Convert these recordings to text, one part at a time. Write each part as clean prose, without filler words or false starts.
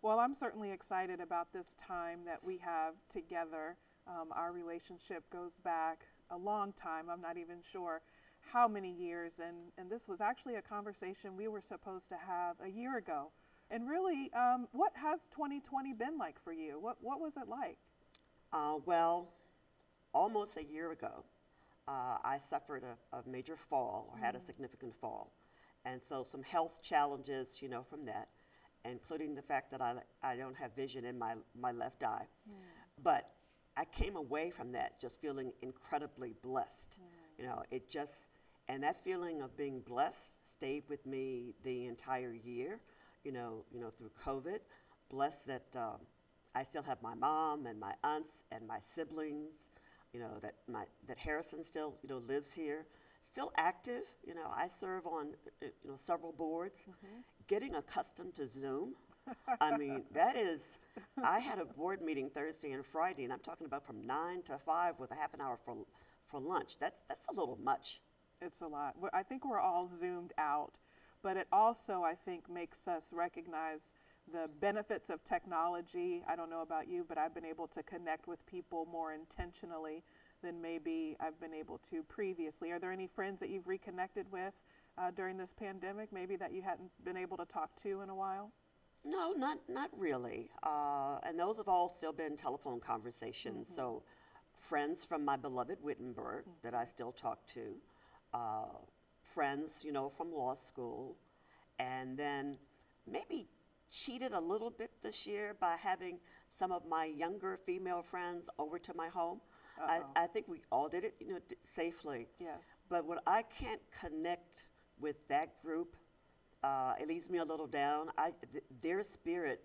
Well, I'm certainly excited about this time that we have together. Our relationship goes back a long time. I'm not even sure how many years, and this was actually a conversation we were supposed to have a year ago. And really, what has 2020 been like for you? What was it like? Well, almost a year ago, I suffered a major fall or had a significant fall. And so some health challenges, from that, including the fact that I don't have vision in my left eye. But I came away from that just feeling incredibly blessed. It just, and that feeling of being blessed stayed with me the entire year, through COVID. Blessed that I still have my mom and my aunts and my siblings, that Harrison still, lives here, still active. I serve on, several boards. Getting accustomed to Zoom. I mean, I had a board meeting Thursday and Friday, and I'm talking about from 9 to 5 with a half an hour for lunch. That's a little much. It's a lot. I think we're all zoomed out, but it also, I think, makes us recognize the benefits of technology. I don't know about you, but I've been able to connect with people more intentionally than maybe I've been able to previously. Are there any friends that you've reconnected with during this pandemic, maybe that you hadn't been able to talk to in a while? No, not really. And those have all still been telephone conversations. So friends from my beloved Wittenberg that I still talk to, friends, from law school, and then maybe cheated a little bit this year by having some of my younger female friends over to my home. I think we all did it, safely. Yes. But when I can't connect with that group, it leaves me a little down. Their spirit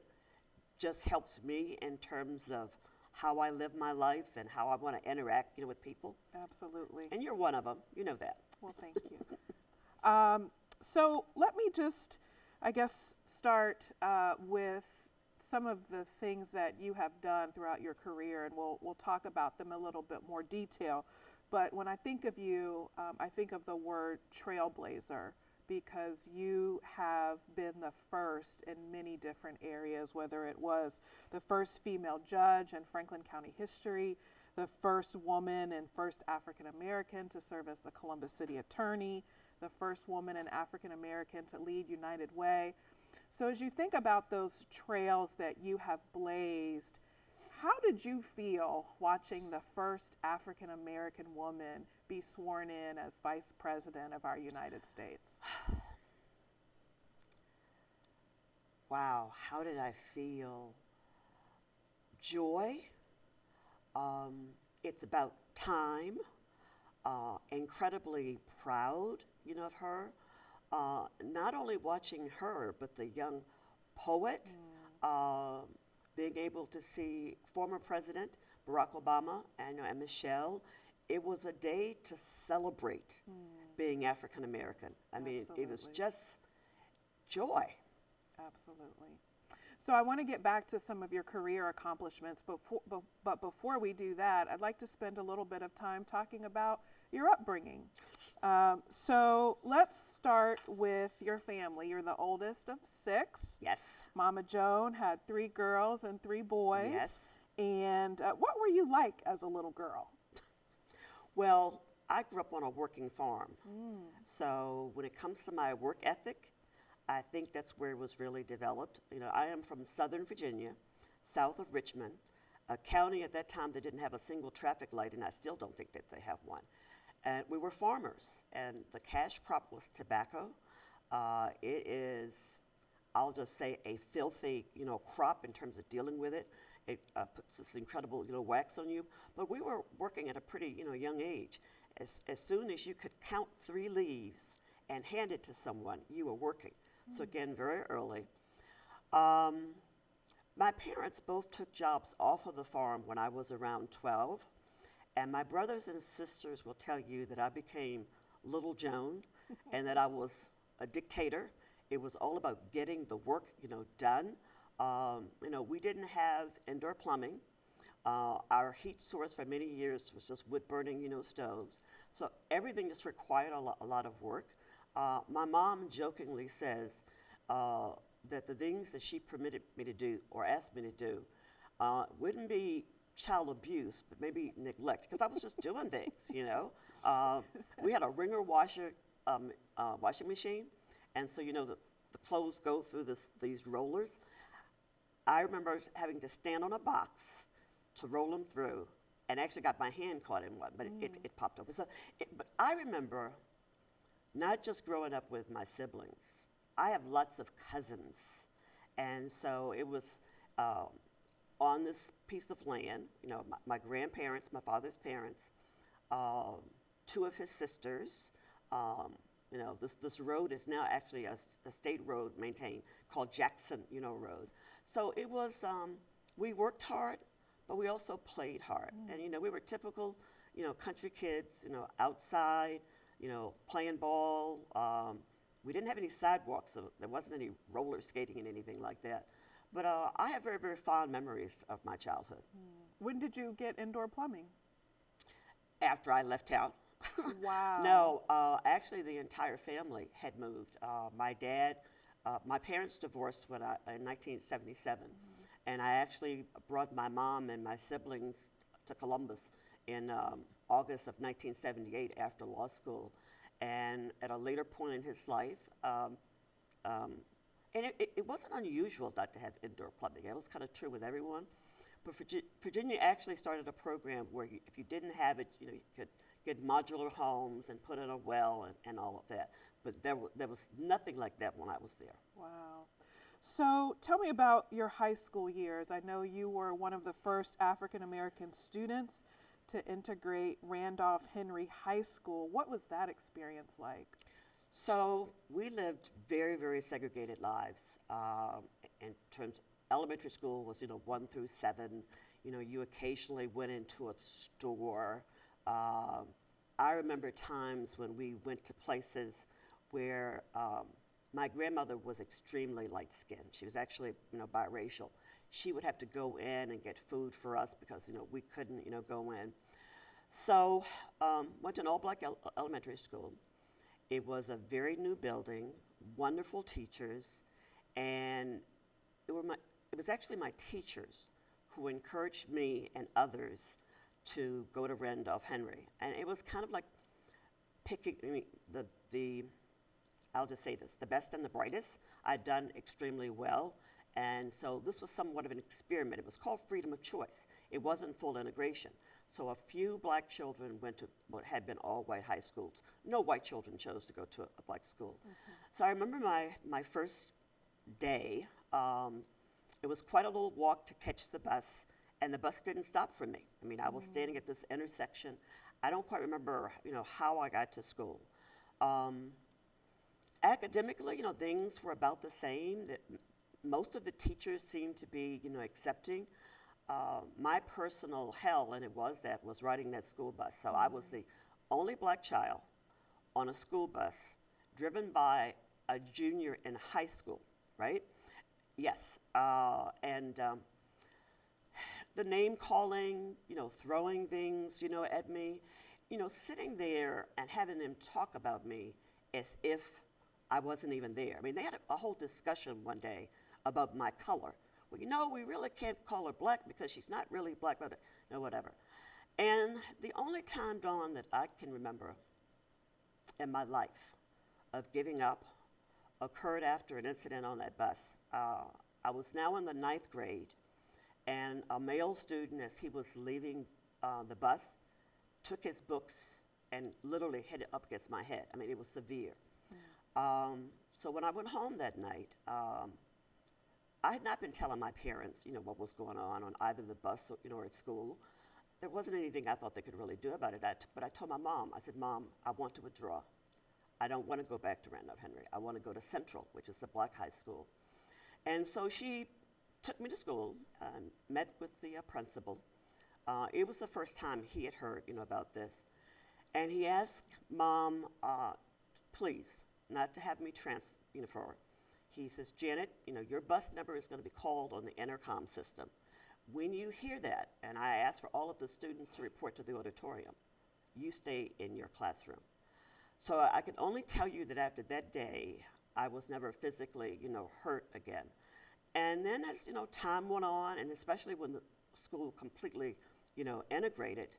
just helps me in terms of how I live my life and how I want to interact, with people. Absolutely. And you're one of them. You know that. Well, thank you. So let me just, I guess, start with some of the things that you have done throughout your career, and we'll talk about them in a little bit more detail. But when I think of you, I think of the word trailblazer, because you have been the first in many different areas, whether it was the first female judge in Franklin County history, the first woman and first African American to serve as the Columbus City Attorney, the first woman and African American to lead United Way. So as you think about those trails that you have blazed, how did you feel watching the first African American woman be sworn in as Vice President of our United States? Wow, how did I feel? Joy. It's about time. Incredibly proud, of her. Not only watching her, but the young poet, being able to see former President Barack Obama and Michelle. It was a day to celebrate being African American. I mean, it was just joy. Absolutely. So I want to get back to some of your career accomplishments, but before we do that, I'd like to spend a little bit of time talking about your upbringing. So let's start with your family. You're the oldest of 6. Yes. Mama Joan had 3 girls and 3 boys. Yes. And what were you like as a little girl? Well, I grew up on a working farm. So when it comes to my work ethic, I think that's where it was really developed. I am from Southern Virginia, south of Richmond, a county at that time that didn't have a single traffic light, and I still don't think that they have one. And we were farmers, and the cash crop was tobacco. It is, I'll just say, a filthy, crop in terms of dealing with it. It puts this incredible, wax on you. But we were working at a pretty, young age. As soon as you could count 3 leaves and hand it to someone, you were working. So again, very early. My parents both took jobs off of the farm when I was around 12. And my brothers and sisters will tell you that I became Little Joan and that I was a dictator. It was all about getting the work, done. We didn't have indoor plumbing. Our heat source for many years was just wood burning, stoves. So everything just required a lot of work. My mom jokingly says, that the things that she permitted me to do or asked me to do wouldn't be child abuse, but maybe neglect, because I was just doing things, you know. We had a wringer washing machine, and so, you know, the clothes go through these rollers. I remember having to stand on a box to roll them through, and actually got my hand caught in one, but it popped open. So, but I remember not just growing up with my siblings. I have lots of cousins, and so it was on this piece of land, you know, my grandparents, my father's parents, two of his sisters. You know, this road is now actually a state road maintained called Jackson, you know, Road. So it was, we worked hard, but we also played hard. And, you know, we were typical, you know, country kids, you know, outside, you know, playing ball. We didn't have any sidewalks, so there wasn't any roller skating and anything like that. But I have very, very fond memories of my childhood. When did you get indoor plumbing? After I left town. Wow. No, actually the entire family had moved. My dad, my parents divorced in 1977, and I actually brought my mom and my siblings to Columbus in August of 1978 after law school. And at a later point in his life, and it wasn't unusual not to have indoor plumbing. It was kind of true with everyone. But Virginia actually started a program where if you didn't have it, you know, you could get modular homes and put in a well and all of that. But there was nothing like that when I was there. Wow. So tell me about your high school years. I know you were one of the first African American students to integrate Randolph-Henry High School. What was that experience like? So we lived very, very segregated lives. In terms, elementary school was, you know, 1 through 7. You know, you occasionally went into a store. I remember times when we went to places where my grandmother was extremely light-skinned. She was actually, you know, biracial. She would have to go in and get food for us because, you know, we couldn't, you know, go in. So went to an all-black elementary school. It was a very new building, wonderful teachers, and it was actually my teachers who encouraged me and others to go to Randolph-Henry. And it was kind of like picking, I mean, I'll just say this, the best and the brightest. I'd done extremely well. And so this was somewhat of an experiment. It was called freedom of choice. It wasn't full integration. So a few black children went to what had been all white high schools. No white children chose to go to a black school. So I remember my first day, it was quite a little walk to catch the bus, and the bus didn't stop for me. I mean, I was standing at this intersection. I don't quite remember, you know, how I got to school. Academically, you know, things were about the same. Most of the teachers seemed to be, you know, accepting. My personal hell, and it was riding that school bus. So I was the only black child on a school bus driven by a junior in high school, right? Yes, and the name calling, you know, throwing things, you know, at me, you know, sitting there and having them talk about me as if I wasn't even there. I mean, they had a whole discussion one day about my color. Well, you know, we really can't call her black because she's not really black, but you know, whatever. And the only time, Dawn, that I can remember in my life of giving up occurred after an incident on that bus. I was now in the 9th grade, and a male student, as he was leaving the bus, took his books and literally hit it up against my head. I mean, it was severe. So when I went home that night, I had not been telling my parents, you know, what was going on either the bus or, you know, or at school. There wasn't anything I thought they could really do about it. But I told my mom, I said, Mom, I want to withdraw. I don't want to go back to Randolph-Henry. I want to go to Central, which is the black high school. And so she took me to school, met with the principal. It was the first time he had heard, you know, about this. And he asked Mom, please, not to have me transfer. He says, Janet, you know, your bus number is going to be called on the intercom system. When you hear that, and I ask for all of the students to report to the auditorium, you stay in your classroom. So I can only tell you that after that day, I was never physically, hurt again. And then as, time went on, and especially when the school completely, integrated,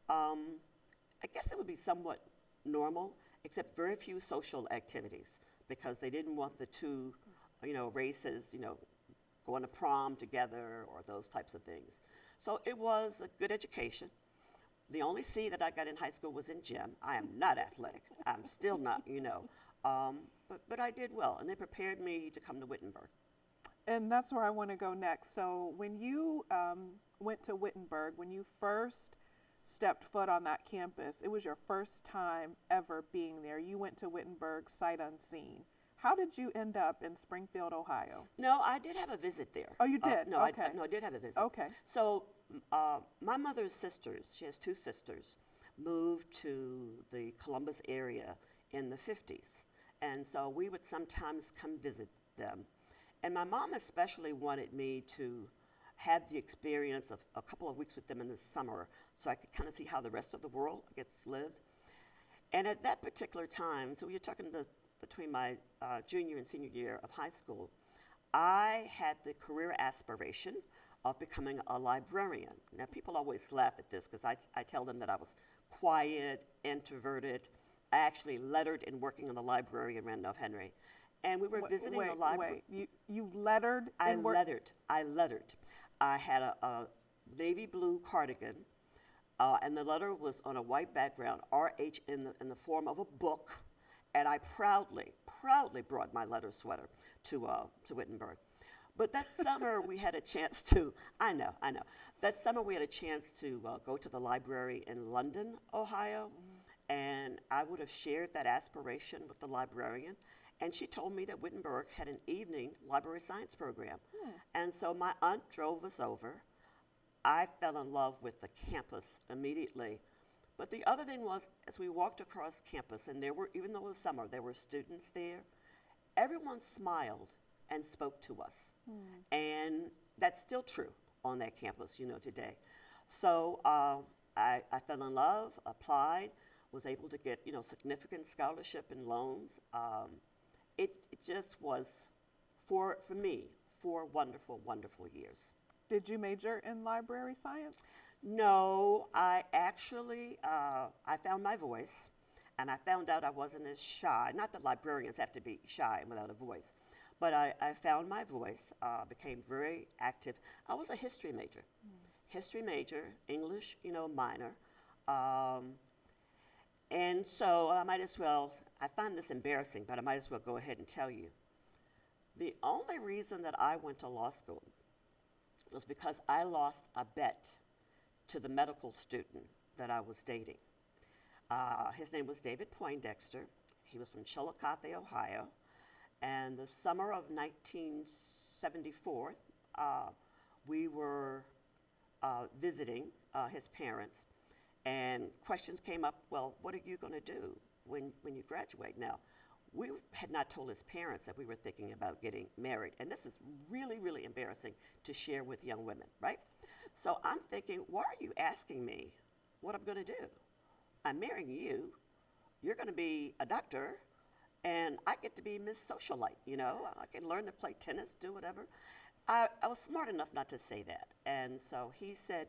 I guess it would be somewhat normal, except very few social activities because they didn't want the two, races, going to prom together or those types of things. So it was a good education. The only C that I got in high school was in gym. I am not athletic. I'm still not, but I did well, and they prepared me to come to Wittenberg. And that's where I want to go next. So when you went to Wittenberg, when you first stepped foot on that campus, it was your first time ever being there. You went to Wittenberg sight unseen. How did you end up in Springfield, Ohio? No, I did have a visit there. Oh, you did? No, Okay. I did have a visit. Okay. So my mother's sisters, she has two sisters, moved to the Columbus area in the 50s. And so we would sometimes come visit them. And my mom especially wanted me to have the experience of a couple of weeks with them in the summer so I could kind of see how the rest of the world gets lived. And at that particular time, so you're talking between my junior and senior year of high school, I had the career aspiration of becoming a librarian. Now, people always laugh at this because I tell them that I was quiet, introverted. I actually lettered in working in the library in Randolph-Henry. And we were visiting the library. Wait, you lettered? I lettered. I had a navy blue cardigan, and the letter was on a white background, RH in the form of a book, and I proudly brought my letter sweater to Wittenberg. But that summer we had a chance to, I know. That summer we had a chance to go to the library in London, Ohio, and I would have shared that aspiration with the librarian. And she told me that Wittenberg had an evening library science program. And so my aunt drove us over. I fell in love with the campus immediately. But the other thing was, as we walked across campus, and there were, even though it was summer, there were students there, everyone smiled and spoke to us. And that's still true on that campus, today. So I fell in love, applied, was able to get, significant scholarship and loans. It just was, for me, 4 wonderful, wonderful years. Did you major in library science? No, I actually, I found my voice, and I found out I wasn't as shy. Not that librarians have to be shy without a voice, but I found my voice, became very active. I was a history major. History major, English, minor. And so I might as well, I find this embarrassing, but I might as well go ahead and tell you. The only reason that I went to law school was because I lost a bet to the medical student that I was dating. His name was David Poindexter. He was from Chillicothe, Ohio. And the summer of 1974, we were visiting his parents. And questions came up, well, what are you going to do when you graduate? Now, we had not told his parents that we were thinking about getting married. And this is really, really embarrassing to share with young women, right? So I'm thinking, why are you asking me what I'm going to do? I'm marrying you. You're going to be a doctor. And I get to be Miss Socialite, I can learn to play tennis, do whatever. I was smart enough not to say that. And so he said,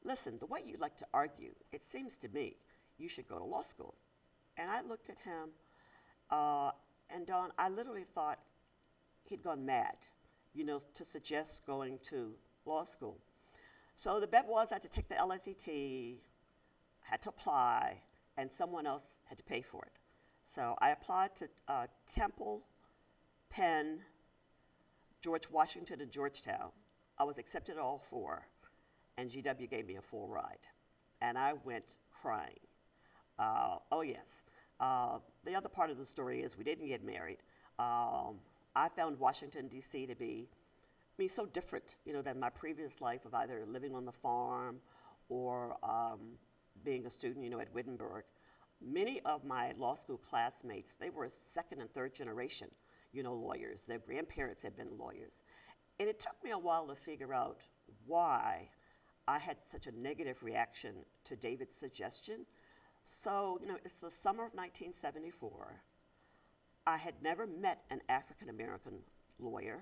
listen, the way you like to argue, it seems to me you should go to law school. And I looked at him, and Dawn, I literally thought he'd gone mad, to suggest going to law school. So the bet was I had to take the LSAT, had to apply, and someone else had to pay for it. So I applied to Temple, Penn, George Washington, and Georgetown. I was accepted at all 4. And GW gave me a full ride. And I went crying. Oh, yes. The other part of the story is we didn't get married. I found Washington, D.C. to be, so different, than my previous life of either living on the farm or being a student, at Wittenberg. Many of my law school classmates, they were 2nd and 3rd generation, lawyers. Their grandparents had been lawyers. And it took me a while to figure out why I had such a negative reaction to David's suggestion. So, it's the summer of 1974. I had never met an African American lawyer.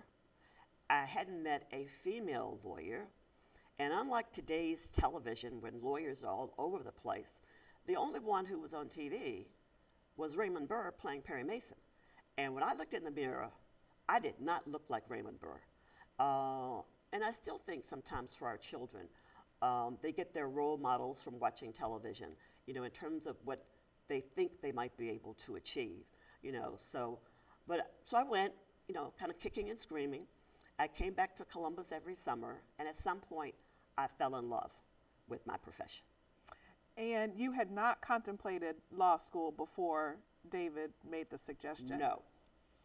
I hadn't met a female lawyer. And unlike today's television, when lawyers are all over the place, the only one who was on TV was Raymond Burr playing Perry Mason. And when I looked in the mirror, I did not look like Raymond Burr. And I still think sometimes for our children, they get their role models from watching television, you know, in terms of what they think they might be able to achieve, you know. So I went, you know, kind of kicking and screaming. I came back to Columbus every summer, and at some point, I fell in love with my profession. And you had not contemplated law school before David made the suggestion?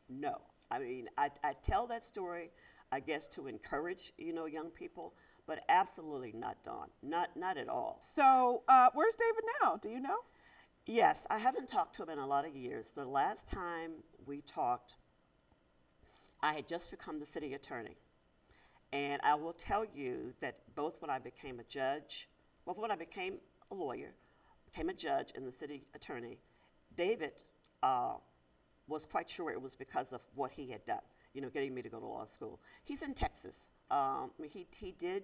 No. I mean, I tell that story, I guess, to encourage, you know, young people, but absolutely not, Dawn. Not at all. So where's David now? Do you know? Yes, I haven't talked to him in a lot of years. The last time we talked, I had just become the city attorney. And I will tell you that both when I became a judge, well, when I became a lawyer, became a judge and the city attorney, David was quite sure it was because of what he had done, you know, getting me to go to law school. He's in Texas. He did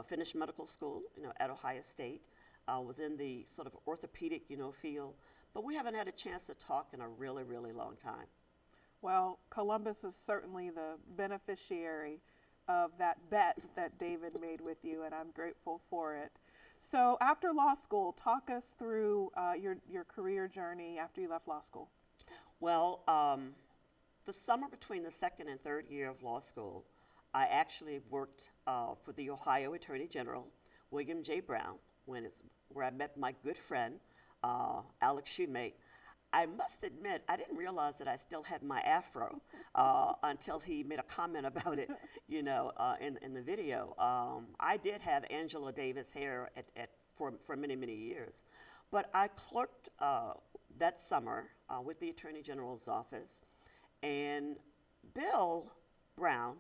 finish medical school, you know, at Ohio State, was in the sort of orthopedic, you know, field, but we haven't had a chance to talk in a really, really long time. Well, Columbus is certainly the beneficiary of that bet that David made with you, and I'm grateful for it. So after law school, talk us through your career journey after you left law school. Well, the summer between the second and third year of law school, I actually worked for the Ohio Attorney General, William J. Brown, where I met my good friend, Alex Shoemate. I must admit, I didn't realize that I still had my afro until he made a comment about it, you know, in the video. I did have Angela Davis hair for many, many years. But I clerked that summer with the Attorney General's office, and Bill Brown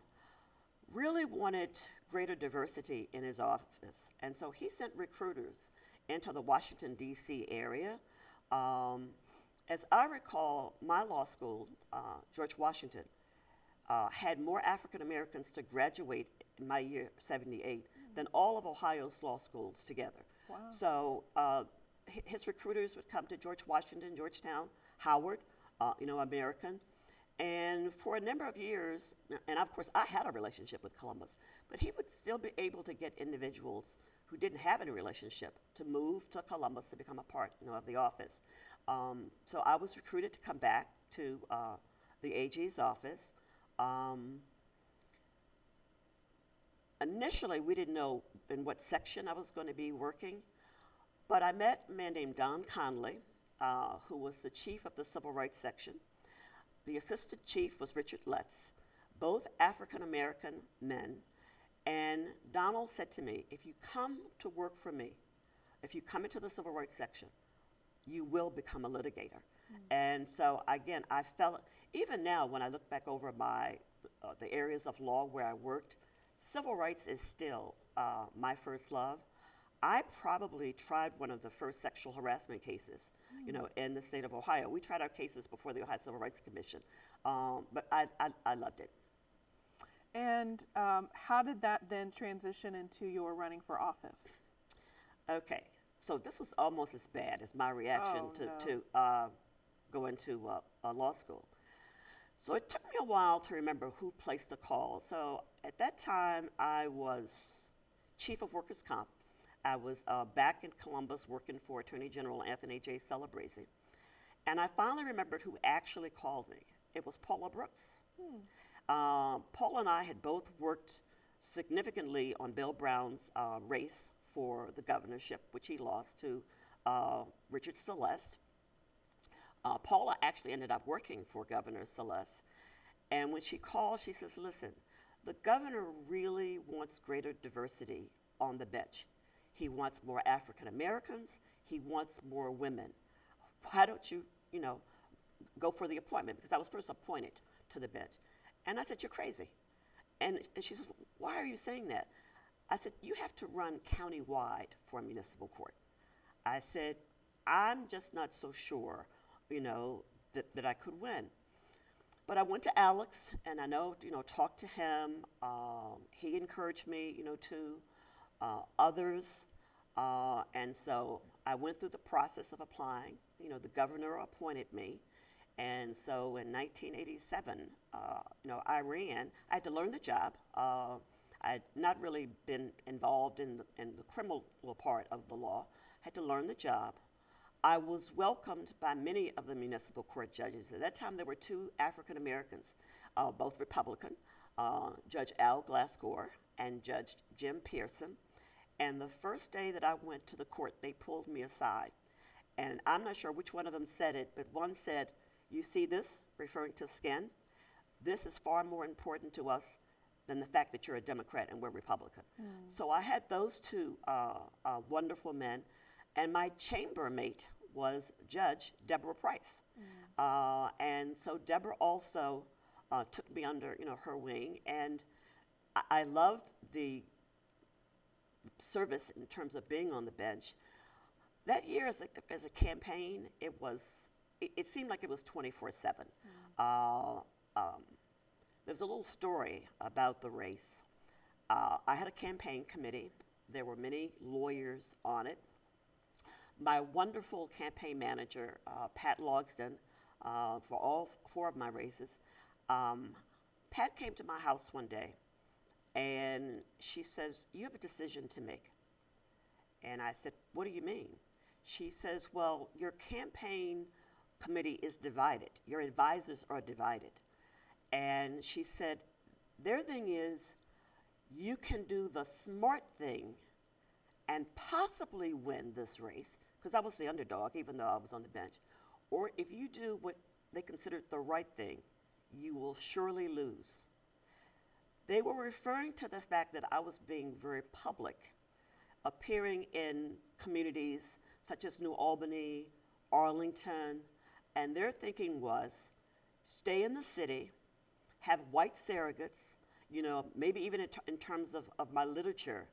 really wanted greater diversity in his office. And so he sent recruiters into the Washington, D.C. area. As I recall, my law school, George Washington, had more African Americans to graduate in my year 78 than all of Ohio's law schools together. Wow. So his recruiters would come to George Washington, Georgetown, Howard, you know, American. And for a number of years, and of course I had a relationship with Columbus, but he would still be able to get individuals who didn't have any relationship to move to Columbus to become a part, you know, of the office. So I was recruited to come back to the AG's office. Initially, we didn't know in what section I was going to be working, but I met a man named Don Conley, who was the chief of the Civil Rights section. The assistant chief was Richard Letts, both African American men. And Donald said to me, if you come to work for me, if you come into the Civil Rights section, you will become a litigator. And so again, I felt, even now when I look back over the areas of law where I worked, civil rights is still my first love. I probably tried one of the first sexual harassment cases, you know, in the state of Ohio. We tried our cases before the Ohio Civil Rights Commission, but I loved it. And how did that then transition into your running for office? Okay, so this was almost as bad as my reaction to go into law school. So it took me a while to remember who placed the call. So at that time, I was chief of workers' comp. I was back in Columbus working for Attorney General Anthony J. Celebrezzi. And I finally remembered who actually called me. It was Paula Brooks. Paula and I had both worked significantly on Bill Brown's race for the governorship, which he lost to Richard Celeste. Paula actually ended up working for Governor Celeste. And when she called, she says, listen, the governor really wants greater diversity on the bench. He wants more African Americans. He wants more women. Why don't you, you know, go for the appointment? Because I was first appointed to the bench. And I said, you're crazy. And she says, why are you saying that? I said, you have to run county-wide for a municipal court. I said, I'm just not so sure, you know, that I could win. But I went to Alex, and I know, talked to him. He encouraged me, to others. And so I went through the process of applying. The governor appointed me. And so in 1987, I ran. I had to learn the job. I had not really been involved in the criminal part of the law. I had to learn the job. I was welcomed by many of the municipal court judges. At that time, there were two African Americans, both Republican, Judge Al Glasgow and Judge Jim Pearson. And the first day that I went to the court, they pulled me aside. And I'm not sure which one of them said it, but one said, "You see this," referring to skin, "this is far more important to us than the fact that you're a Democrat and we're Republican." So I had those two wonderful men, and my chambermate was Judge Deborah Price. And so Deborah also took me under her wing, and I loved the service in terms of being on the bench. That year as a campaign, it seemed like it was 24/7. There's a little story about the race. I had a campaign committee. There were many lawyers on it. My wonderful campaign manager, Pat Logston, for all four of my races, Pat came to my house one day, and she says, "You have a decision to make." And I said, "What do you mean?" She says, "Well, your campaign committee is divided. Your advisors are divided." And she said, "Their thing is, you can do the smart thing and possibly win this race," because I was the underdog, even though I was on the bench. "Or if you do what they considered the right thing, you will surely lose." They were referring to the fact that I was being very public, appearing in communities such as New Albany, Arlington, and their thinking was, stay in the city, have white surrogates, maybe even in terms of my literature.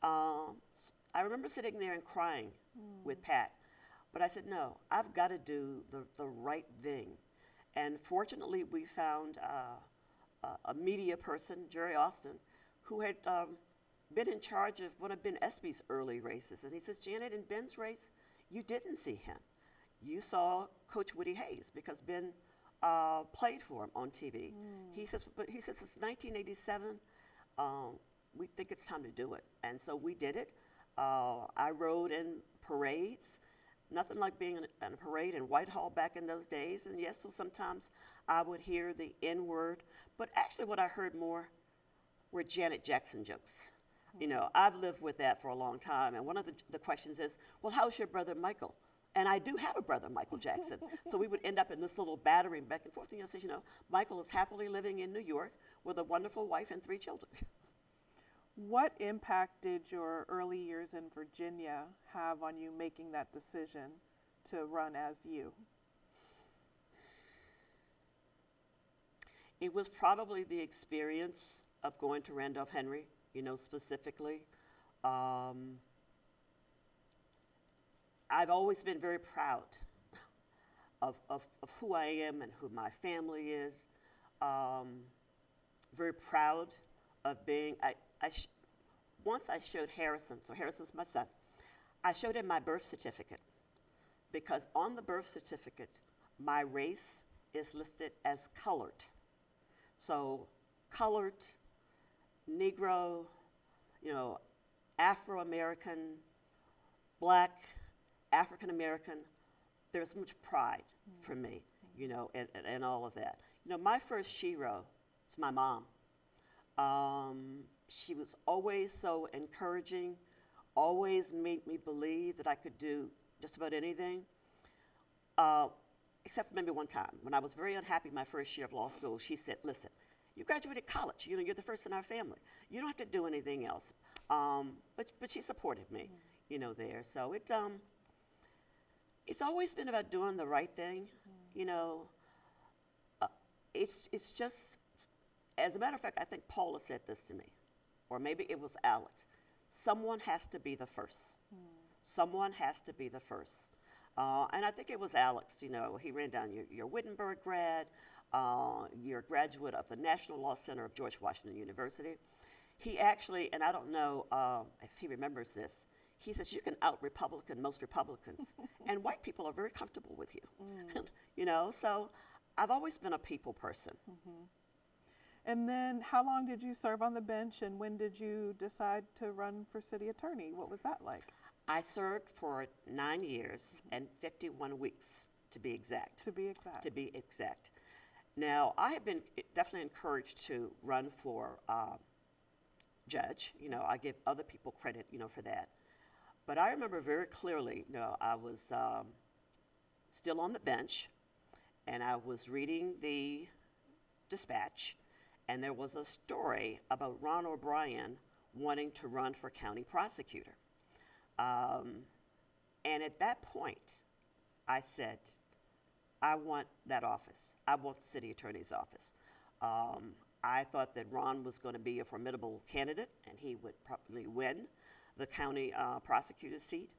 I remember sitting there and crying with Pat, but I said, no, I've got to do the right thing. And fortunately, we found a media person, Jerry Austin, who had been in charge of one of Ben Espy's early races. And he says, "Janet, in Ben's race, you didn't see him. You saw Coach Woody Hayes because Ben played for him on TV." He says, it's 1987. We think it's time to do it. And so we did it. I rode in parades. Nothing like being in a parade in Whitehall back in those days. And yes, so sometimes I would hear the N-word. But actually what I heard more were Janet Jackson jokes. I've lived with that for a long time. And one of the questions is, well, how's your brother Michael? And I do have a brother, Michael Jackson. So we would end up in this little battering back and forth. And says, Michael is happily living in New York with a wonderful wife and 3 children. What impact did your early years in Virginia have on you making that decision to run as you? It was probably the experience of going to Randolph-Henry, specifically. I've always been very proud of who I am and who my family is. Very proud of being, once I showed Harrison, so Harrison's my son, I showed him my birth certificate because on the birth certificate, my race is listed as colored. So colored, Negro, Afro-American, Black, African-American, there's much pride for me, and all of that. My first shero is my mom. She was always so encouraging, always made me believe that I could do just about anything, except for maybe one time. When I was very unhappy my first year of law school, she said, "Listen, you graduated college. You're the first in our family. You don't have to do anything else." But she supported me, there. So it's always been about doing the right thing, It's just, as a matter of fact, I think Paula said this to me, or maybe it was Alex. Someone has to be the first. Someone has to be the first. And I think it was Alex, you know, he ran down your Wittenberg grad, you're a graduate of the National Law Center of George Washington University. He actually, and I don't know if he remembers this, he says you can out-Republican most Republicans, and white people are very comfortable with you. You know, so I've always been a people person. And then how long did you serve on the bench, and when did you decide to run for city attorney? What was that like? I served for 9 years and 51 weeks, to be exact. To be exact. To be exact. Now, I have been definitely encouraged to run for judge. You know, I give other people credit, you know, for that. But I remember very clearly, you know, I was still on the bench, and I was reading the Dispatch, and there was a story about Ron O'Brien wanting to run for county prosecutor. And at that point, I said, I want that office. I want the city attorney's office. I thought that Ron was going to be a formidable candidate, and he would probably win the county prosecutor's seat.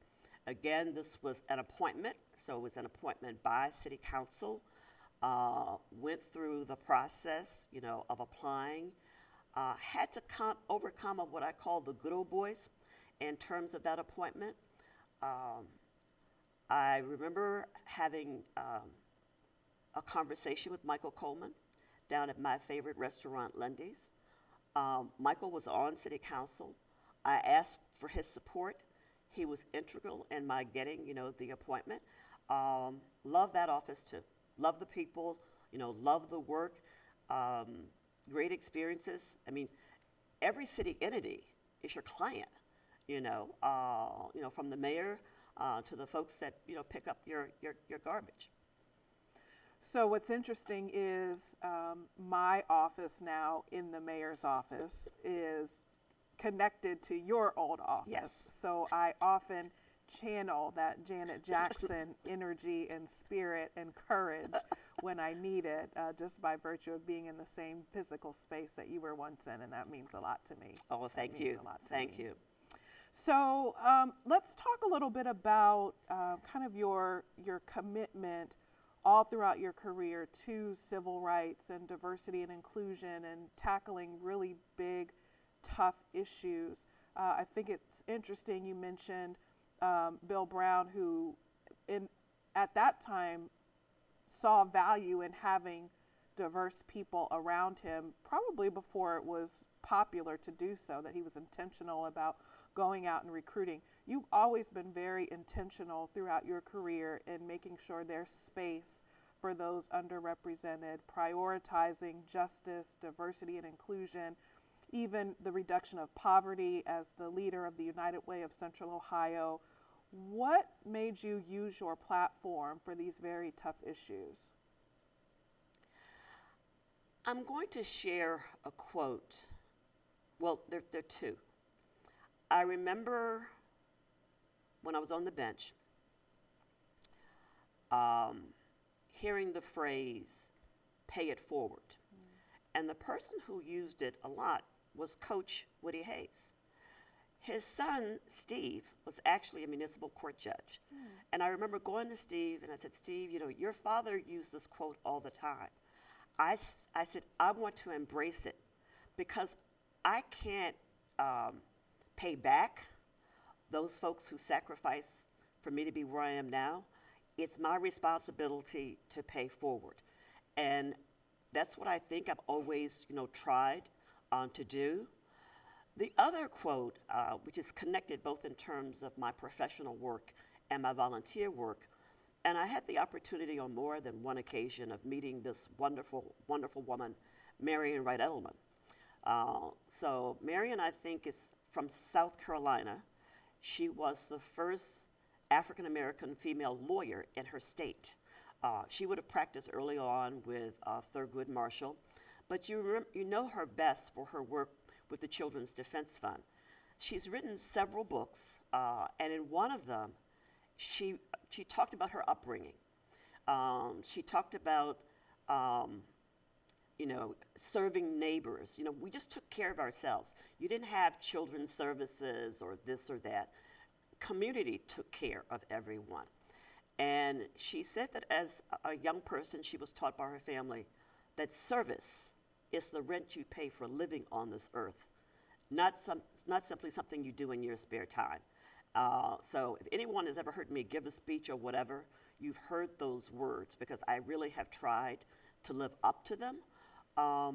Again, this was an appointment, so it was an appointment by city council. Went through the process, you know, of applying. Had to overcome what I call the good old boys in terms of that appointment. I remember having a conversation with Michael Coleman down at my favorite restaurant, Lundy's. Michael was on city council. I asked for his support. He was integral in my getting, you know, the appointment. Love that office too. Love the people, you know, love the work. Great experiences. I mean, every city entity is your client, you know, from the mayor to the folks that, you know, pick up your garbage. So what's interesting is my office now in the mayor's office is connected to your old office. Yes. So I often channel that Janet Jackson energy and spirit and courage when I need it, just by virtue of being in the same physical space that you were once in, and that means a lot to me. Oh, well, thank you. Thank you. So let's talk a little bit about kind of your commitment all throughout your career to civil rights and diversity and inclusion and tackling really big, tough issues. I think it's interesting you mentioned Bill Brown, who at that time saw value in having diverse people around him, probably before it was popular to do so, that he was intentional about going out and recruiting. You've always been very intentional throughout your career in making sure there's space for those underrepresented, prioritizing justice, diversity, and inclusion, even the reduction of poverty as the leader of the United Way of Central Ohio. What made you use your platform for these very tough issues? I'm going to share a quote. Well, there are two. I remember when I was on the bench, hearing the phrase, pay it forward. And the person who used it a lot was Coach Woody Hayes. His son, Steve, was actually a municipal court judge. And I remember going to Steve and I said, Steve, you know, your father used this quote all the time. I said, I want to embrace it because I can't pay back those folks who sacrificed for me to be where I am now. It's my responsibility to pay forward. And that's what I think I've always, you know, tried to do. The other quote, which is connected both in terms of my professional work and my volunteer work, and I had the opportunity on more than one occasion of meeting this wonderful, wonderful woman, Marion Wright Edelman. So Marion, I think, is from South Carolina. She was the first African-American female lawyer in her state. She would have practiced early on with Thurgood Marshall, but you know her best for her work with the Children's Defense Fund. She's written several books, and in one of them, she talked about her upbringing. She talked about, you know, serving neighbors. You know, we just took care of ourselves. You didn't have children's services or this or that. Community took care of everyone. And she said that as a young person, she was taught by her family that service is the rent you pay for living on this earth, not simply something you do in your spare time. So if anyone has ever heard me give a speech or whatever, you've heard those words because I really have tried to live up to them. I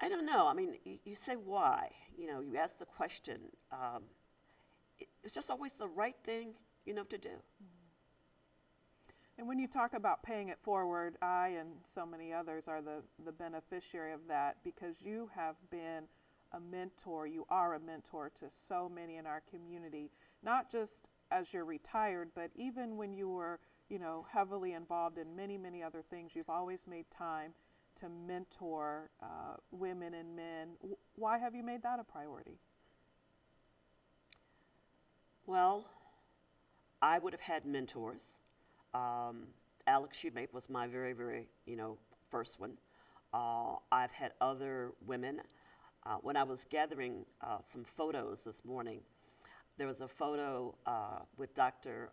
don't know. I mean, you say why. You know, you ask the question. It's just always the right thing, to do. And when you talk about paying it forward, I and so many others are the beneficiary of that because you have been a mentor. You are a mentor to so many in our community, not just as you're retired, but even when you were, heavily involved in many, many other things, you've always made time to mentor women and men. Why have you made that a priority? Well, I would have had mentors. Alex Shoemate was my very, very, first one. I've had other women. When I was gathering some photos this morning, there was a photo with Dr.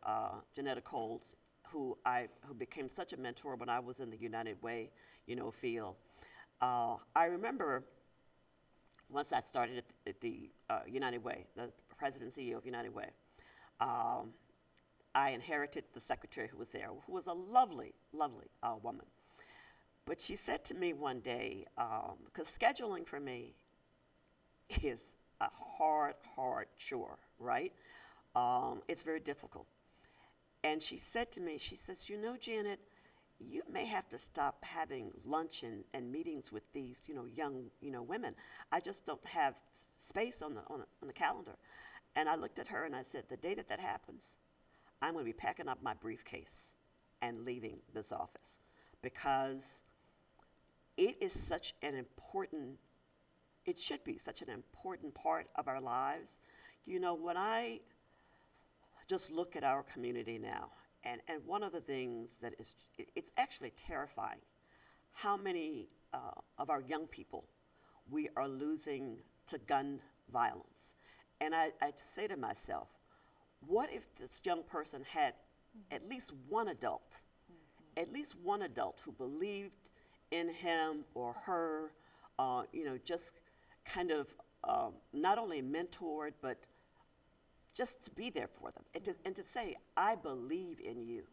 Janetta Coles, who became such a mentor when I was in the United Way, field. I remember once I started at the United Way, the president and CEO of United Way, I inherited the secretary who was there, who was a lovely, lovely woman. But she said to me one day, because scheduling for me is a hard, hard chore, right? It's very difficult. And she said to me, she says, Janet, you may have to stop having lunch and meetings with these, young, women. I just don't have space on the calendar. And I looked at her and I said, the day that happens, I'm going to be packing up my briefcase and leaving this office because it is such an important, it should be such an important part of our lives. When I just look at our community now, and one of the things that is, it's actually terrifying how many of our young people we are losing to gun violence. And I say to myself, what if this young person had at least one adult, who believed in him or her, just kind of not only mentored, but just to be there for them and to say, I believe in you.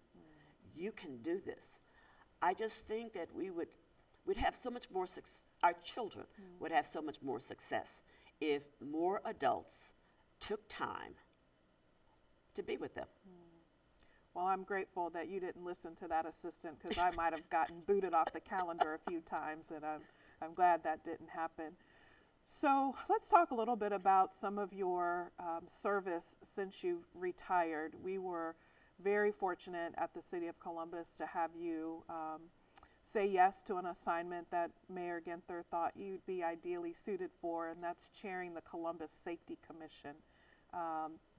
You can do this. I just think that we'd have so much more success, our children would have so much more success if more adults took time to be with them. Well, I'm grateful that you didn't listen to that assistant because I might have gotten booted off the calendar a few times, and I'm glad that didn't happen. So let's talk a little bit about some of your service since you've retired. We were very fortunate at the City of Columbus to have you say yes to an assignment that Mayor Ginther thought you'd be ideally suited for, and that's chairing the Columbus Safety Commission.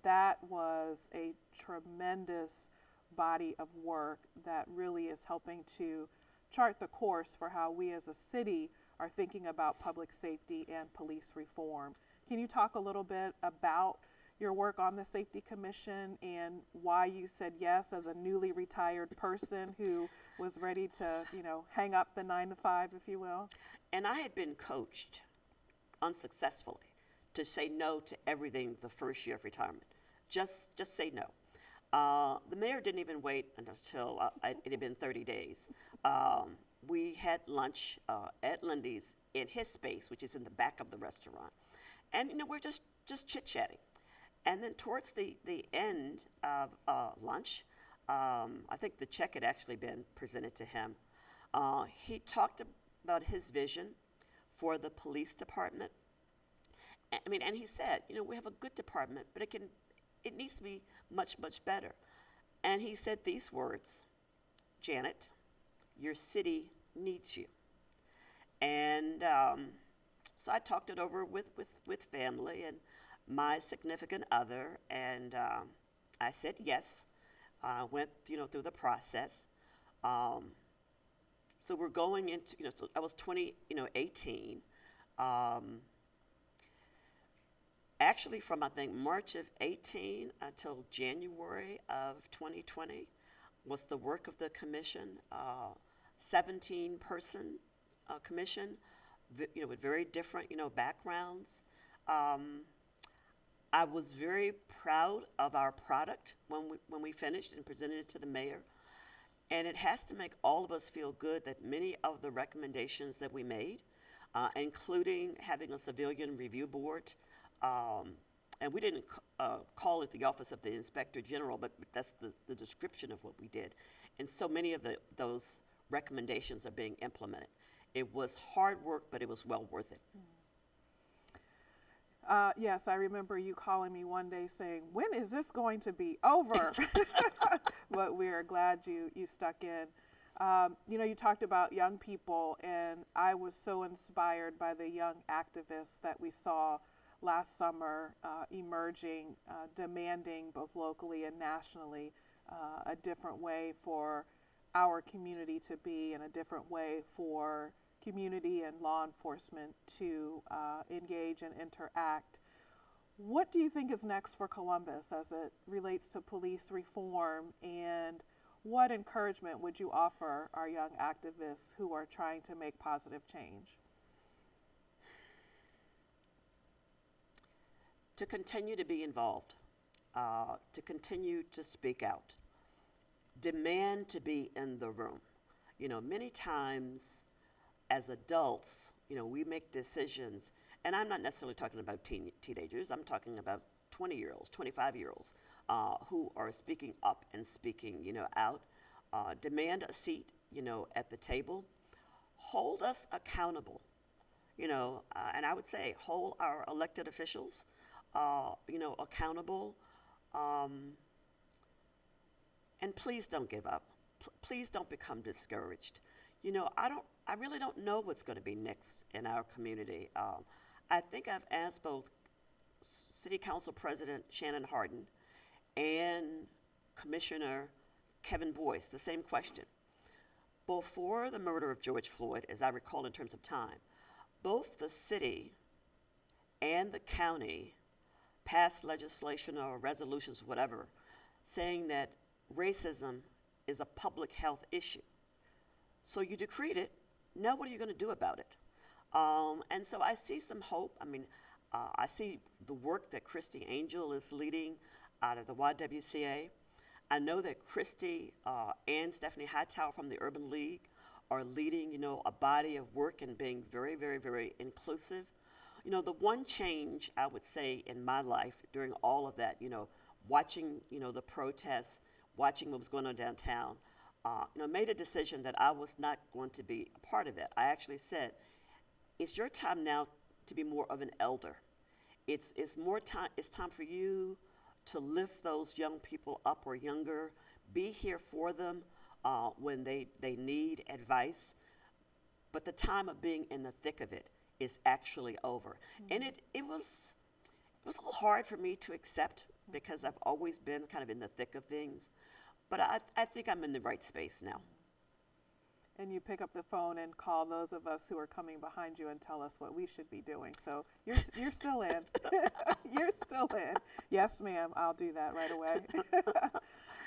That was a tremendous body of work that really is helping to chart the course for how we as a city are thinking about public safety and police reform. Can you talk a little bit about your work on the Safety Commission and why you said yes as a newly retired person who was ready to, hang up the 9 to 5, if you will? And I had been coached unsuccessfully to say no to everything the first year of retirement. Just say no. The mayor didn't even wait until it had been 30 days. We had lunch at Lindy's in his space, which is in the back of the restaurant. And, we're just chit-chatting. And then towards the end of lunch, I think the check had actually been presented to him. He talked about his vision for the police department. And he said, we have a good department, but it needs to be much, much better. And he said these words, Janet, your city needs you. And so I talked it over with family and my significant other, and I said yes. Went, through the process. So we're going into, so I was 20, 18. Actually, from I think March of 18 until January of 2020 was the work of the commission, 17-person commission, with very different, backgrounds. I was very proud of our product when we finished and presented it to the mayor. And it has to make all of us feel good that many of the recommendations that we made, including having a civilian review board, and we didn't call it the Office of the Inspector General, but that's the description of what we did. And so many of those recommendations are being implemented. It was hard work, but it was well worth it. Yes, I remember you calling me one day saying, when is this going to be over? But we are glad you stuck in. You talked about young people, and I was so inspired by the young activists that we saw last summer emerging, demanding both locally and nationally a different way for our community to be and a different way for community and law enforcement to engage and interact. What do you think is next for Columbus as it relates to police reform, and what encouragement would you offer our young activists who are trying to make positive change? To continue to be involved, to continue to speak out, demand to be in the room. Many times as adults, we make decisions, and I'm not necessarily talking about teenagers, I'm talking about 20-year-olds, 25-year-olds who are speaking up and speaking, out. Demand a seat, at the table. Hold us accountable, and I would say hold our elected officials, accountable. And please don't give up. Please don't become discouraged. I really don't know what's going to be next in our community. I think I've asked both City Council President Shannon Hardin and Commissioner Kevin Boyce the same question. Before the murder of George Floyd, as I recall in terms of time, both the city and the county passed legislation or resolutions, whatever, saying that racism is a public health issue. So you decreed it. Now what are you going to do about it? And so I see some hope. I see the work that Christy Angel is leading out of the YWCA. I know that Christy and Stephanie Hightower from the Urban League are leading, a body of work and being very, very, very inclusive. The one change I would say in my life during all of that, watching, the protests, watching what was going on downtown, made a decision that I was not going to be a part of that. I actually said, it's your time now to be more of an elder. It's time for you to lift those young people up or younger, be here for them when they need advice. But the time of being in the thick of it is actually over. Mm-hmm. And it was a little hard for me to accept because I've always been kind of in the thick of things. But I think I'm in the right space now. And you pick up the phone and call those of us who are coming behind you and tell us what we should be doing. So you're still in. You're still in. Yes, ma'am, I'll do that right away.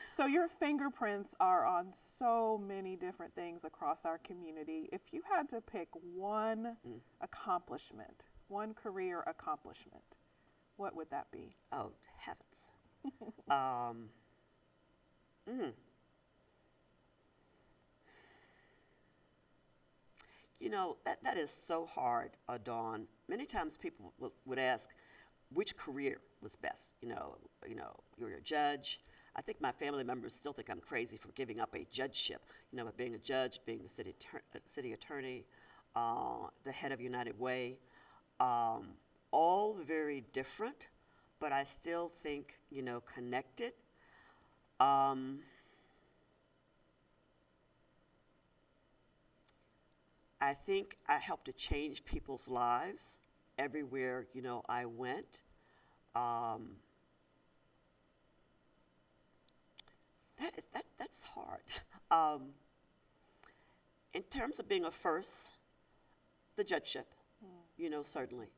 So your fingerprints are on so many different things across our community. If you had to pick one accomplishment, one career accomplishment, what would that be? Oh, heavens. That is so hard, Dawn. Many times people would ask which career was best. You're a judge. I think my family members still think I'm crazy for giving up a judgeship. Being a judge, being the city attorney, the head of United Way, all very different, but I still think, connected. I think I helped to change people's lives everywhere, I went. That's hard. In terms of being a first, the judgeship, certainly.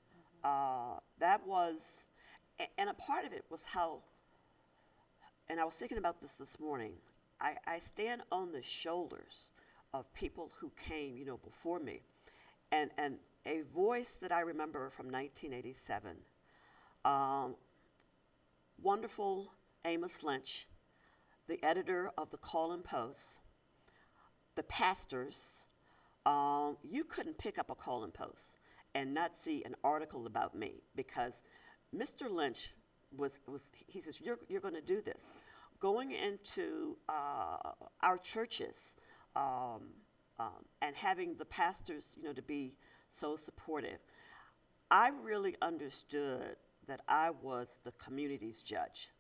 That was, and a part of it was how, and I was thinking about this morning, I stand on the shoulders of people who came, before me. And a voice that I remember from 1987, wonderful Amos Lynch, the editor of the Call-in Post, the pastors, you couldn't pick up a Call-in Post and not see an article about me, because Mr. Lynch he says, you're going to do this. Going into our churches and having the pastors, to be so supportive. I really understood that I was the community's judge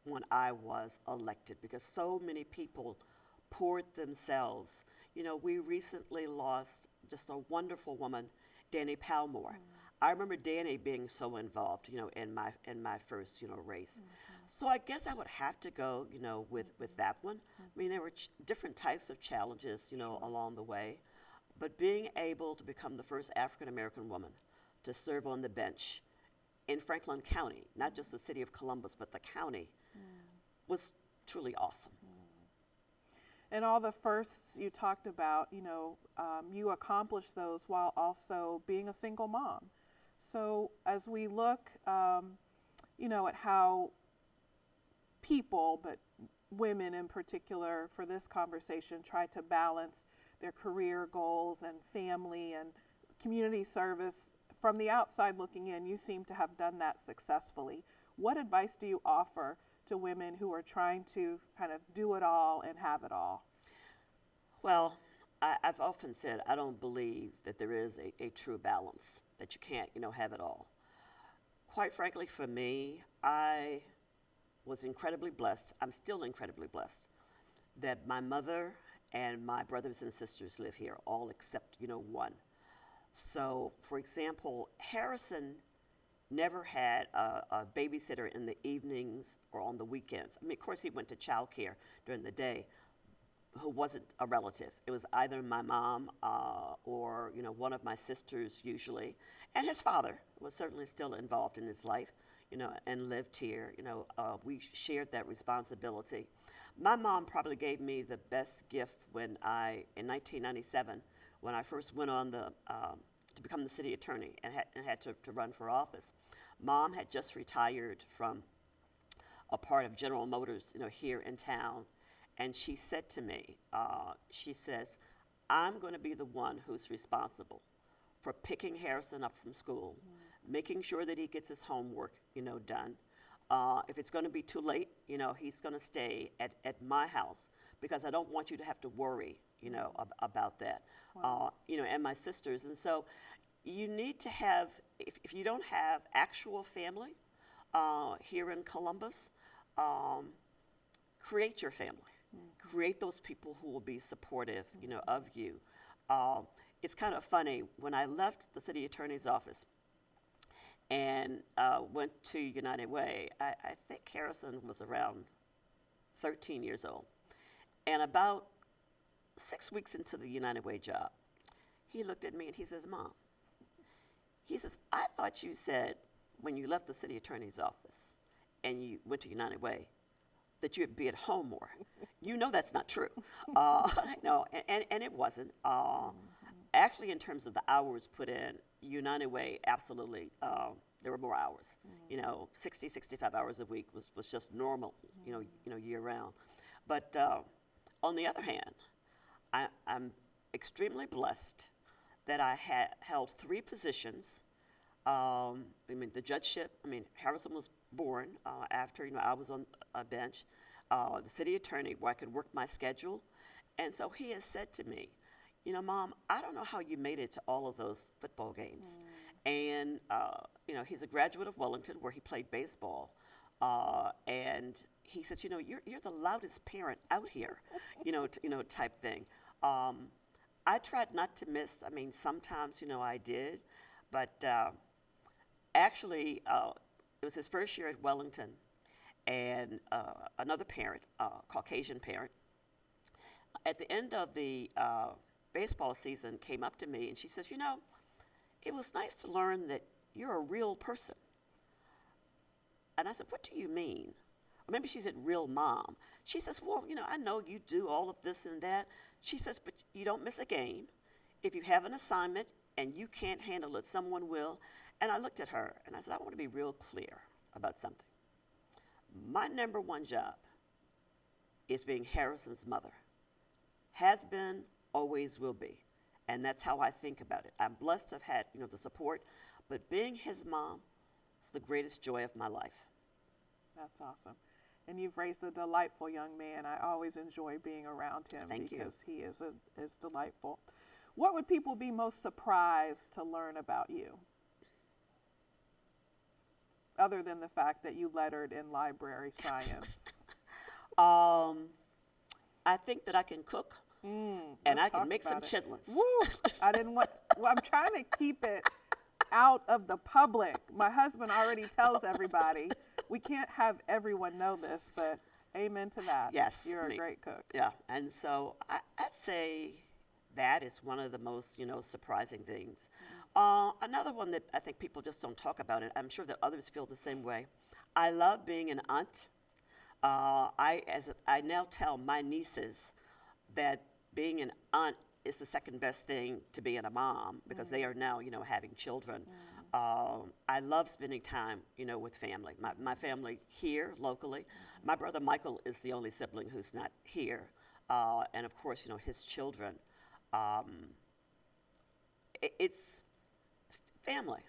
when I was elected, because so many people poured themselves. We recently lost just a wonderful woman, Danny Palmore. I remember Danny being so involved, in my first, race. So I guess I would have to go, with that one. I mean, there were different types of challenges, along the way, but being able to become the first African American woman to serve on the bench in Franklin County, not just the city of Columbus, but the county, was truly awesome. And all the firsts you talked about, you accomplished those while also being a single mom. So as we look, at how people, but women in particular for this conversation, try to balance their career goals and family and community service, from the outside looking in, you seem to have done that successfully. What advice do you offer to women who are trying to kind of do it all and have it all? Well, I've often said I don't believe that there is a true balance, that you can't, have it all. Quite frankly, for me, I was incredibly blessed. I'm still incredibly blessed that my mother and my brothers and sisters live here, all except, one. So, for example, Harrison never had a babysitter in the evenings or on the weekends. I mean, of course, he went to childcare during the day, who wasn't a relative. It was either my mom or, one of my sisters usually. And his father was certainly still involved in his life, and lived here. We shared that responsibility. My mom probably gave me the best gift in 1997, when I first went on to become the city attorney and had to run for office. Mom had just retired from a part of General Motors, here in town. And she said to me, she says, I'm going to be the one who's responsible for picking Harrison up from school, making sure that he gets his homework, done. If it's going to be too late, he's going to stay at my house, because I don't want you to have to worry, about that. Wow. And my sisters. And so you need to have, if you don't have actual family here in Columbus, create your family. Create those people who will be supportive, of you. It's kind of funny, when I left the city attorney's office and went to United Way, I think Harrison was around 13 years old. And about 6 weeks into the United Way job, he looked at me and he says, Mom, he says, I thought you said when you left the city attorney's office and you went to United Way that you'd be at home more. That's not true. No, and it wasn't. Actually, in terms of the hours put in, United Way, absolutely, there were more hours. 60, 65 hours a week was just normal, year round. But on the other hand, I'm extremely blessed that I had held 3 positions. The judgeship, Harrison was born after, I was on a bench, the city attorney, where I could work my schedule. And so he has said to me, Mom, I don't know how you made it to all of those football games. And, he's a graduate of Wellington, where he played baseball. And he says, you're the loudest parent out here, type thing. I tried not to miss, sometimes, I did. But actually, it was his first year at Wellington, and another parent, Caucasian parent, at the end of the baseball season came up to me and she says, it was nice to learn that you're a real person. And I said, what do you mean? Or maybe she said, real mom. She says, well, I know you do all of this and that. She says, but you don't miss a game. If you have an assignment and you can't handle it, someone will. And I looked at her and I said, I want to be real clear about something. My number one job is being Harrison's mother. Has been, always will be. And that's how I think about it. I'm blessed to have had, the support, but being his mom is the greatest joy of my life. That's awesome. And you've raised a delightful young man. I always enjoy being around him because he is delightful. What would people be most surprised to learn about you? Other than the fact that you lettered in library science. I think that I can cook and I can make some chitlins. Woo! I'm trying to keep it out of the public. My husband already tells everybody. We can't have everyone know this, but amen to that. Yes. You're a great cook. Yeah. And so I'd say that is one of the most, surprising things. Another one that I think people just don't talk about, and I'm sure that others feel the same way. I love being an aunt. I now tell my nieces that being an aunt is the second best thing to being a mom because they are now, having children. I love spending time, with family. My family here locally. My brother Michael is the only sibling who's not here, and of course, his children. It's family,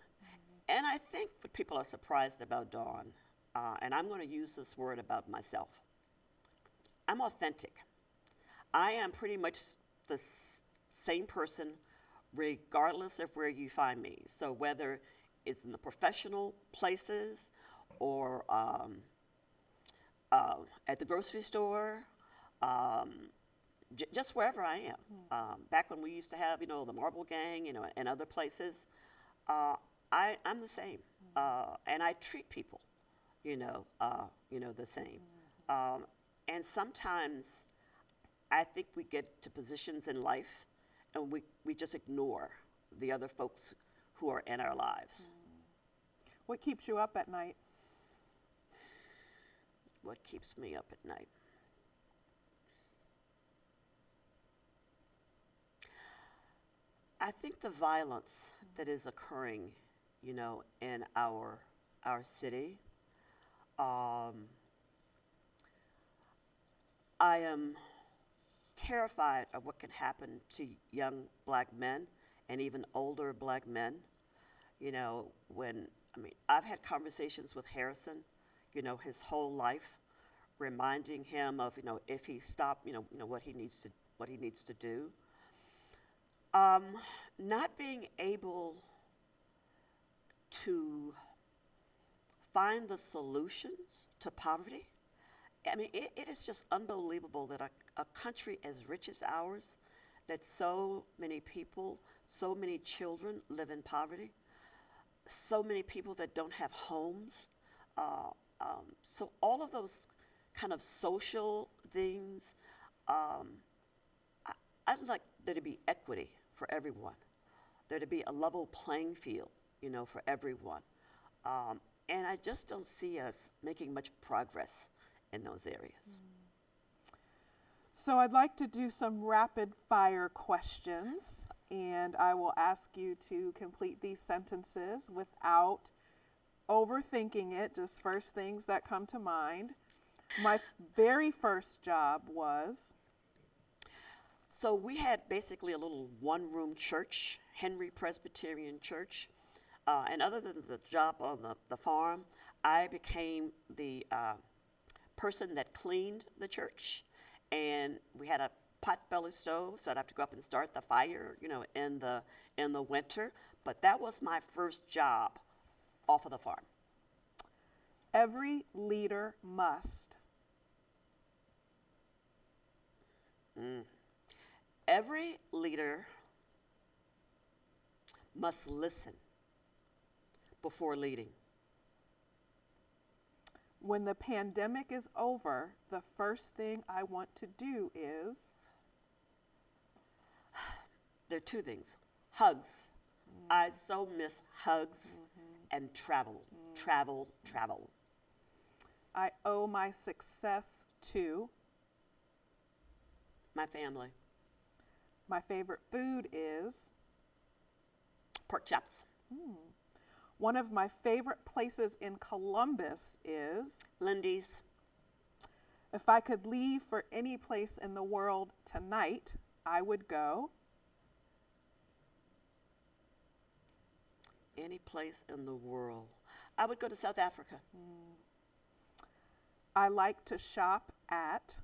and I think what people are surprised about Dawn, and I'm going to use this word about myself. I'm authentic. I am pretty much the same person regardless of where you find me. So whether it's in the professional places or at the grocery store, just wherever I am. Back when we used to have, the Marble Gang, and other places, I'm the same. And I treat people, the same. And sometimes I think we get to positions in life and we just ignore the other folks who are in our lives. What keeps you up at night? What keeps me up at night? I think the violence that is occurring, in our city. I am terrified of what can happen to young black men and even older black men. I've had conversations with Harrison, his whole life, reminding him of, if he stopped, what he needs to do. Not being able to find the solutions to poverty. It is just unbelievable that a country as rich as ours, that so many people, so many children live in poverty, so many people that don't have homes. So all of those kind of social things, I'd like there to be equity for everyone, there to be a level playing field, for everyone. And I just don't see us making much progress in those areas. So I'd like to do some rapid fire questions, and I will ask you to complete these sentences without overthinking it, just first things that come to mind. My very first job was? So we had basically a little one-room church, Henry Presbyterian Church. And other than the job on the farm, I became the person that cleaned the church. And we had a pot-belly stove, so I'd have to go up and start the fire, in the winter. But that was my first job off of the farm. Every leader must. Every leader must listen before leading. When the pandemic is over, the first thing I want to do is? There are two things. Hugs. I so miss hugs and travel. Travel. I owe my success to. My family. My favorite food is. Pork chops. One of my favorite places in Columbus is. Lindy's. If I could leave for any place in the world tonight, I would go. Any place in the world. I would go to South Africa. I like to shop at.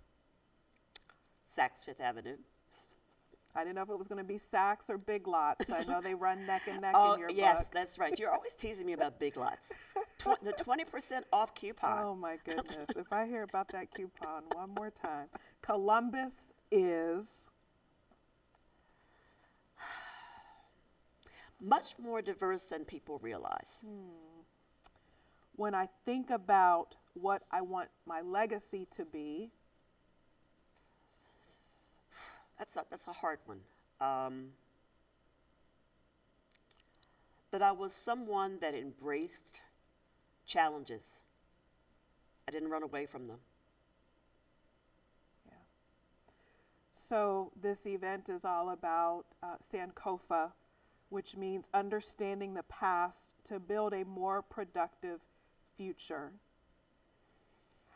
Saks Fifth Avenue. I didn't know if it was going to be Saks or Big Lots. I know they run neck and neck Oh, in your yes, book. that's right. You're always teasing me about Big Lots. The 20% off coupon. Oh my goodness. If I hear about that coupon one more time. Columbus is. Much more diverse than people realize. When I think about what I want my legacy to be. That's a hard one. That I was someone that embraced challenges. I didn't run away from them. Yeah. So this event is all about Sankofa, which means understanding the past to build a more productive future.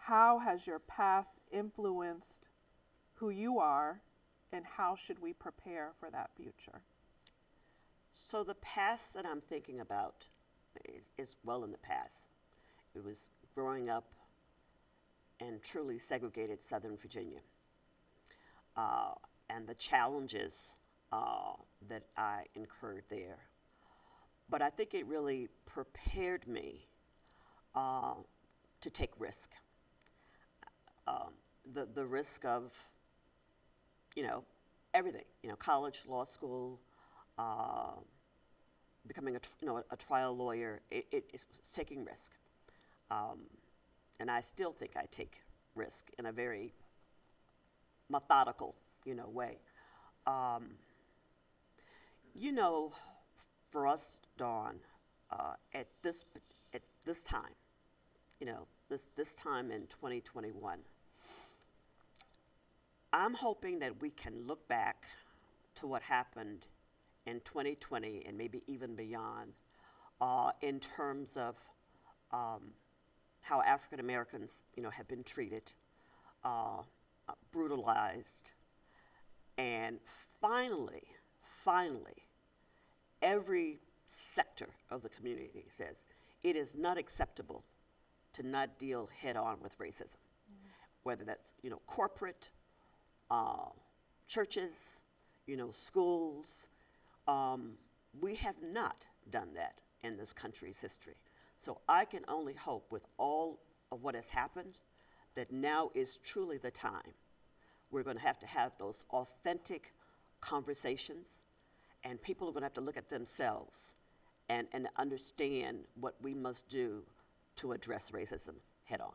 How has your past influenced who you are, and how should we prepare for that future? So the past that I'm thinking about is well in the past. It was growing up in truly segregated Southern Virginia, and the challenges that I incurred there. But I think it really prepared me to take risk. The risk of, everything, college, law school, becoming a trial lawyer. It's taking risk. And I still think I take risk in a very methodical, way. For us, Dawn, at this time, this time in 2021, I'm hoping that we can look back to what happened in 2020 and maybe even beyond, in terms of how African Americans, have been treated, brutalized, and finally, every sector of the community says it is not acceptable to not deal head on with racism, whether that's, corporate, churches, schools. We have not done that in this country's history. So I can only hope with all of what has happened that now is truly the time. We're going to have those authentic conversations, and people are going to have to look at themselves and understand what we must do to address racism head on.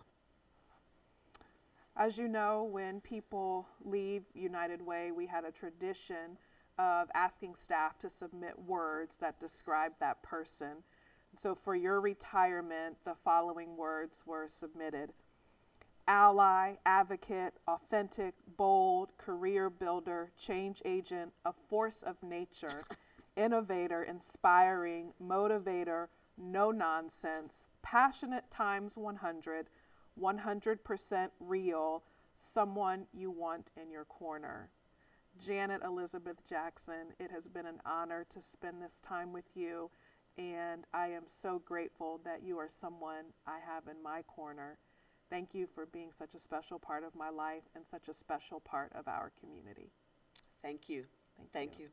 As you know, when people leave United Way, we had a tradition of asking staff to submit words that describe that person. So for your retirement, the following words were submitted: ally, advocate, authentic, bold, career builder, change agent, a force of nature, innovator, inspiring, motivator, no nonsense, passionate times 100, 100% real, someone you want in your corner. Janet Elizabeth Jackson, it has been an honor to spend this time with you, and I am so grateful that you are someone I have in my corner. Thank you for being such a special part of my life and such a special part of our community. Thank you. Thank you.